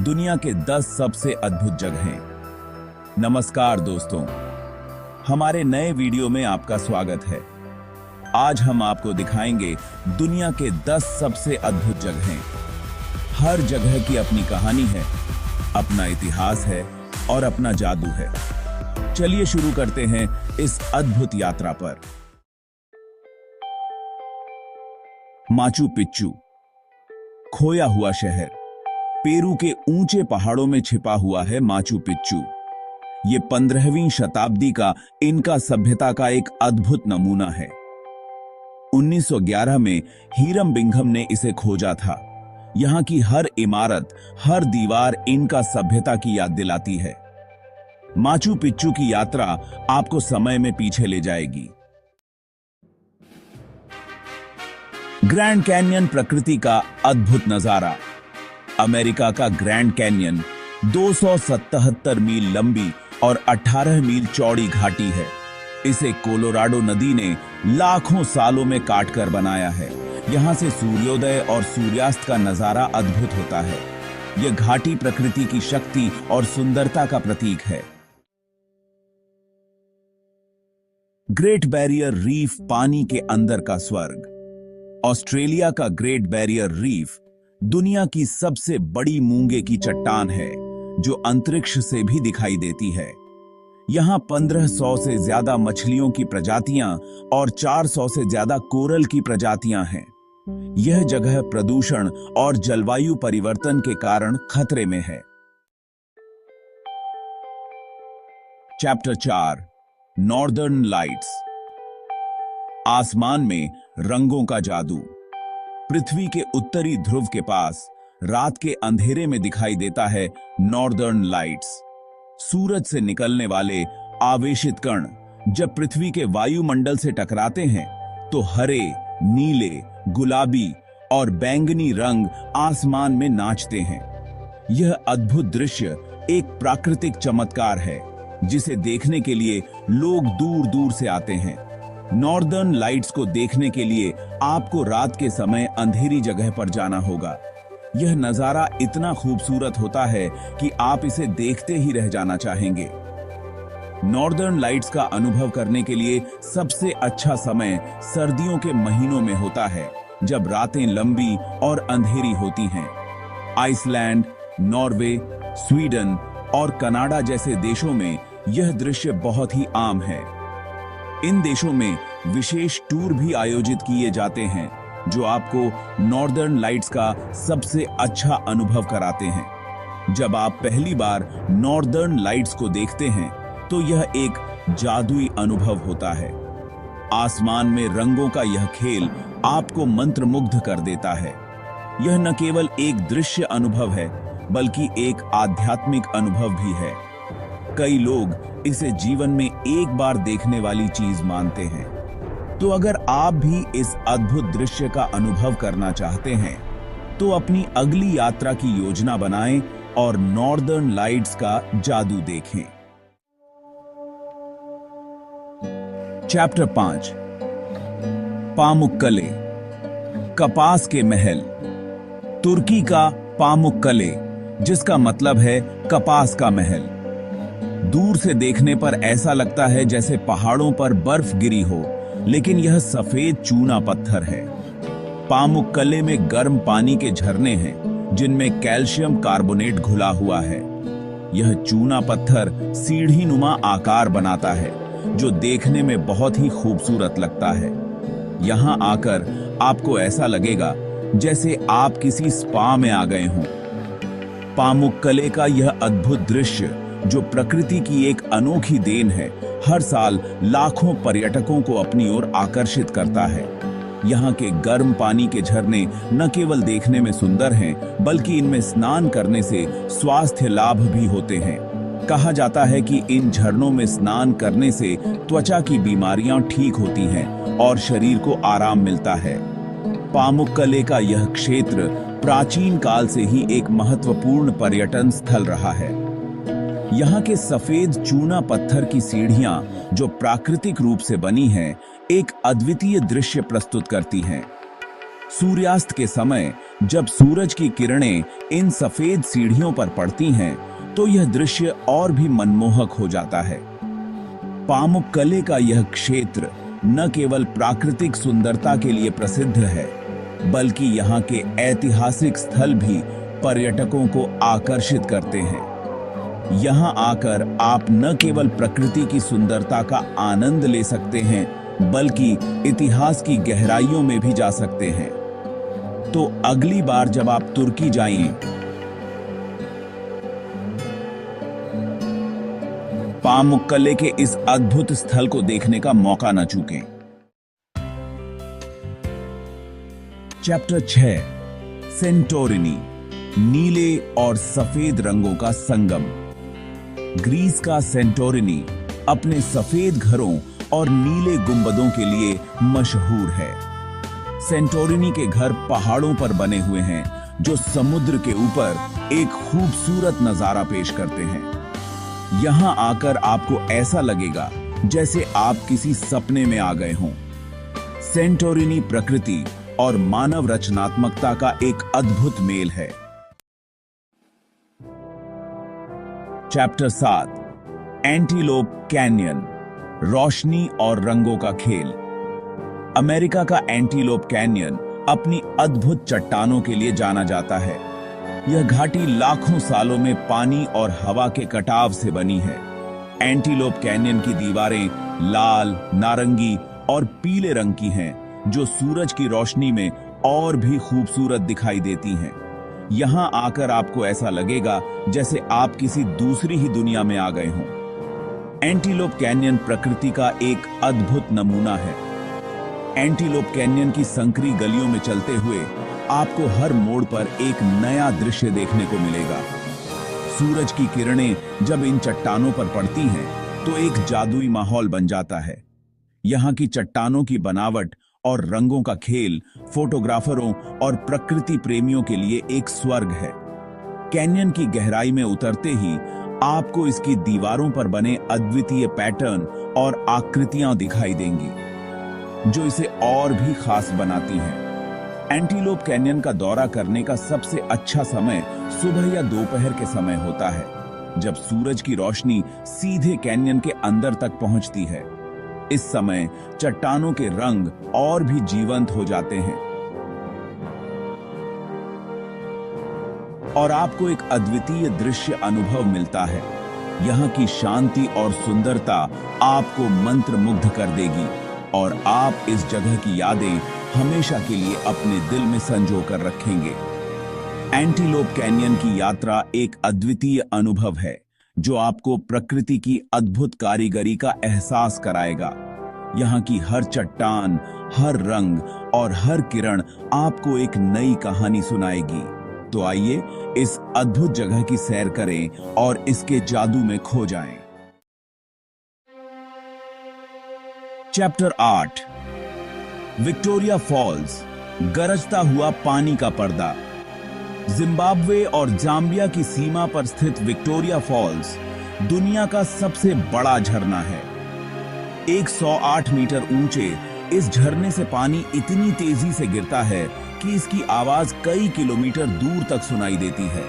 दुनिया के 10 सबसे अद्भुत जगहें। नमस्कार दोस्तों, हमारे नए वीडियो में आपका स्वागत है। आज हम आपको दिखाएंगे दुनिया के 10 सबसे अद्भुत जगहें। हर जगह की अपनी कहानी है, अपना इतिहास है और अपना जादू है। चलिए शुरू करते हैं इस अद्भुत यात्रा पर। माचू पिच्चू, खोया हुआ शहर। पेरू के ऊंचे पहाड़ों में छिपा हुआ है माचू पिच्चू। ये 15वीं शताब्दी का इनका सभ्यता का एक अद्भुत नमूना है। 1911 में हीरम बिंघम ने इसे खोजा था। यहां की हर इमारत, हर दीवार इनका सभ्यता की याद दिलाती है। माचू पिच्चू की यात्रा आपको समय में पीछे ले जाएगी। ग्रैंड कैन्यन प्रकृति का अद्भुत नजारा। अमेरिका का ग्रैंड कैन्यन 277 मील लंबी और 18 मील चौड़ी घाटी है। इसे कोलोराडो नदी ने लाखों सालों में काटकर बनाया है। यहां से सूर्योदय और सूर्यास्त का नजारा अद्भुत होता है। यह घाटी प्रकृति की शक्ति और सुंदरता का प्रतीक है। ग्रेट बैरियर रीफ पानी के अंदर का स्वर्ग। ऑस्ट्रेलिया का ग्रेट बैरियर रीफ दुनिया की सबसे बड़ी मूंगे की चट्टान है, जो अंतरिक्ष से भी दिखाई देती है। यहां 1500 से ज्यादा मछलियों की प्रजातियां और 400 से ज्यादा कोरल की प्रजातियां हैं। यह जगह प्रदूषण और जलवायु परिवर्तन के कारण खतरे में है। Chapter 4, northern lights. आसमान में रंगों का जादू। पृथ्वी के उत्तरी ध्रुव के पास रात के अंधेरे में दिखाई देता है नॉर्दर्न लाइट्स। सूरज से निकलने वाले आवेशित कण जब पृथ्वी के वायुमंडल से टकराते हैं तो हरे, नीले, गुलाबी और बैंगनी रंग आसमान में नाचते हैं। यह अद्भुत दृश्य एक प्राकृतिक चमत्कार है, जिसे देखने के लिए लोग दूर दूर से आते हैं। नॉर्दर्न लाइट्स को देखने के लिए आपको रात के समय अंधेरी जगह पर जाना होगा। यह नजारा इतना खूबसूरत होता है कि आप इसे देखते ही रह जाना चाहेंगे। नॉर्दर्न लाइट्स का अनुभव करने के लिए सबसे अच्छा समय सर्दियों के महीनों में होता है, जब रातें लंबी और अंधेरी होती हैं। आइसलैंड, नॉर्वे, स्वीडन और कनाडा जैसे देशों में यह दृश्य बहुत ही आम है। इन देशों में विशेष टूर भी आयोजित किए जाते हैं, जो आपको नॉर्दर्न लाइट्स का सबसे अच्छा अनुभव कराते हैं। जब आप पहली बार नॉर्दर्न लाइट्स को देखते हैं तो यह एक जादुई अनुभव होता है। आसमान में रंगों का यह खेल आपको मंत्रमुग्ध कर देता है। यह न केवल एक दृश्य अनुभव है, बल्कि एक आध्यात्मिक अनुभव भी है। कई लोग इसे जीवन में एक बार देखने वाली चीज मानते हैं। तो अगर आप भी इस अद्भुत दृश्य का अनुभव करना चाहते हैं, तो अपनी अगली यात्रा की योजना बनाएं और नॉर्दर्न लाइट्स का जादू देखें। चैप्टर 5, पामुक्कले, कपास के महल। तुर्की का पामुक्कले, जिसका मतलब है कपास का महल। दूर से देखने पर ऐसा लगता है जैसे पहाड़ों पर बर्फ गिरी हो, लेकिन यह सफेद चूना पत्थर है। पामुक्कले में गर्म पानी के झरने हैं, जिनमें कैल्शियम कार्बोनेट घुला हुआ है। यह चूना पत्थर सीढ़ी नुमा आकार बनाता है, जो देखने में बहुत ही खूबसूरत लगता है। यहां आकर आपको ऐसा लगेगा जैसे आप किसी स्पा में आ गए हों। पामुक्कले का यह अद्भुत दृश्य, जो प्रकृति की एक अनोखी देन है, हर साल लाखों पर्यटकों को अपनी ओर आकर्षित करता है। यहाँ के गर्म पानी के झरने न केवल देखने में सुंदर हैं, बल्कि इनमें स्नान करने से स्वास्थ्य लाभ भी होते हैं। कहा जाता है कि इन झरनों में स्नान करने से त्वचा की बीमारियां ठीक होती हैं और शरीर को आराम मिलता है। पामुक्कले का यह क्षेत्र प्राचीन काल से ही एक महत्वपूर्ण पर्यटन स्थल रहा है। यहाँ के सफेद चूना पत्थर की सीढ़ियां, जो प्राकृतिक रूप से बनी हैं, एक अद्वितीय दृश्य प्रस्तुत करती हैं। सूर्यास्त के समय जब सूरज की किरणें इन सफेद सीढ़ियों पर पड़ती हैं, तो यह दृश्य और भी मनमोहक हो जाता है। पामुक्कले का यह क्षेत्र न केवल प्राकृतिक सुंदरता के लिए प्रसिद्ध है, बल्कि यहाँ के ऐतिहासिक स्थल भी पर्यटकों को आकर्षित करते हैं। यहाँ आकर आप न केवल प्रकृति की सुंदरता का आनंद ले सकते हैं, बल्कि इतिहास की गहराइयों में भी जा सकते हैं। तो अगली बार जब आप तुर्की जाएं, पामुक्कले के इस अद्भुत स्थल को देखने का मौका न चूकें। चैप्टर 6, सेंटोरिनी, नीले और सफेद रंगों का संगम। ग्रीस का सेंटोरिनी अपने सफेद घरों और नीले गुंबदों के लिए मशहूर है। सेंटोरिनी के घर पहाड़ों पर बने हुए हैं, जो समुद्र के ऊपर एक खूबसूरत नजारा पेश करते हैं। यहां आकर आपको ऐसा लगेगा जैसे आप किसी सपने में आ गए हों। सेंटोरिनी प्रकृति और मानव रचनात्मकता का एक अद्भुत मेल है। चैप्टर 7, एंटीलोप कैन्यन, रोशनी और रंगों का खेल। अमेरिका का एंटीलोप कैन्यन अपनी अद्भुत चट्टानों के लिए जाना जाता है। यह घाटी लाखों सालों में पानी और हवा के कटाव से बनी है। एंटीलोप कैन्यन की दीवारें लाल, नारंगी और पीले रंग की हैं, जो सूरज की रोशनी में और भी खूबसूरत दिखाई देती हैं। यहां आकर आपको ऐसा लगेगा जैसे आप किसी दूसरी ही दुनिया में आ गए हों। एंटीलोप कैन्यन प्रकृति का एक अद्भुत नमूना है। एंटीलोप कैन्यन की संकरी गलियों में चलते हुए आपको हर मोड़ पर एक नया दृश्य देखने को मिलेगा। सूरज की किरणें जब इन चट्टानों पर पड़ती हैं, तो एक जादुई माहौल बन जाता है। यहाँ की चट्टानों की बनावट और रंगों का खेल फोटोग्राफरों और प्रकृति प्रेमियों के लिए एक स्वर्ग है। कैन्यन की गहराई में उतरते ही आपको इसकी दीवारों पर बने अद्वितीय पैटर्न और आकृतियां दिखाई देंगी, जो इसे और भी खास बनाती हैं। एंटीलोप कैन्यन का दौरा करने का सबसे अच्छा समय सुबह या दोपहर के समय होता है, जब सूरज की रोशनी सीधे कैन्यन के अंदर तक पहुंचती है। इस समय चट्टानों के रंग और भी जीवंत हो जाते हैं और आपको एक अद्वितीय दृश्य अनुभव मिलता है। यहाँ की शांति और सुंदरता आपको मंत्रमुग्ध कर देगी और आप इस जगह की यादें हमेशा के लिए अपने दिल में संजो कर रखेंगे। एंटीलोप कैन्यन की यात्रा एक अद्वितीय अनुभव है, जो आपको प्रकृति की अद्भुत कारीगरी का एहसास कराएगा। यहाँ की हर चट्टान, हर रंग और हर किरण आपको एक नई कहानी सुनाएगी। तो आइए इस अद्भुत जगह की सैर करें और इसके जादू में खो जाएं। चैप्टर 8, विक्टोरिया फॉल्स, गरजता हुआ पानी का पर्दा। जिम्बाब्वे और जाम्बिया की सीमा पर स्थित विक्टोरिया फॉल्स दुनिया का सबसे बड़ा झरना है। 108 मीटर ऊंचे इस झरने से पानी इतनी तेजी से गिरता है कि इसकी आवाज कई किलोमीटर दूर तक सुनाई देती है।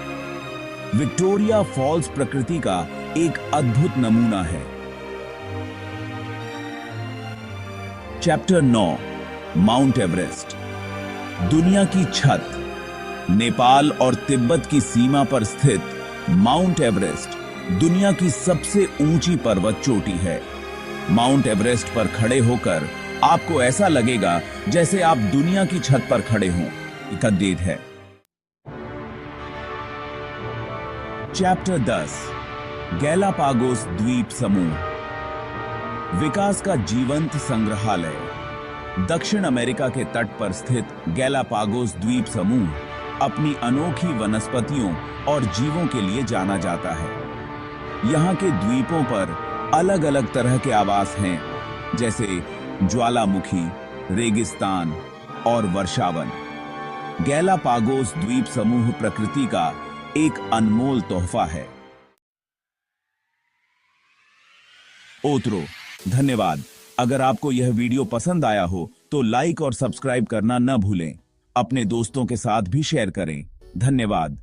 विक्टोरिया फॉल्स प्रकृति का एक अद्भुत नमूना है। चैप्टर 9, माउंट एवरेस्ट, दुनिया की छत। नेपाल और तिब्बत की सीमा पर स्थित माउंट एवरेस्ट दुनिया की सबसे ऊंची पर्वत चोटी है। माउंट एवरेस्ट पर खड़े होकर आपको ऐसा लगेगा जैसे आप दुनिया की छत पर खड़े हों। इकद्दीद है। चैप्टर 10, गैलापागोस द्वीप समूह, विकास का जीवंत संग्रहालय। दक्षिण अमेरिका के तट पर स्थित गैलापागोस द्वीप समूह अपनी अनोखी वनस्पतियों और जीवों के लिए जाना जाता है। यहाँ के द्वीपों पर अलग अलग तरह के आवास हैं, जैसे ज्वालामुखी, रेगिस्तान और वर्षावन। गैलापागोस द्वीप समूह प्रकृति का एक अनमोल तोहफा है। ओतरो, धन्यवाद। अगर आपको यह वीडियो पसंद आया हो तो लाइक और सब्सक्राइब करना न भूलें। अपने दोस्तों के साथ भी शेयर करें। धन्यवाद।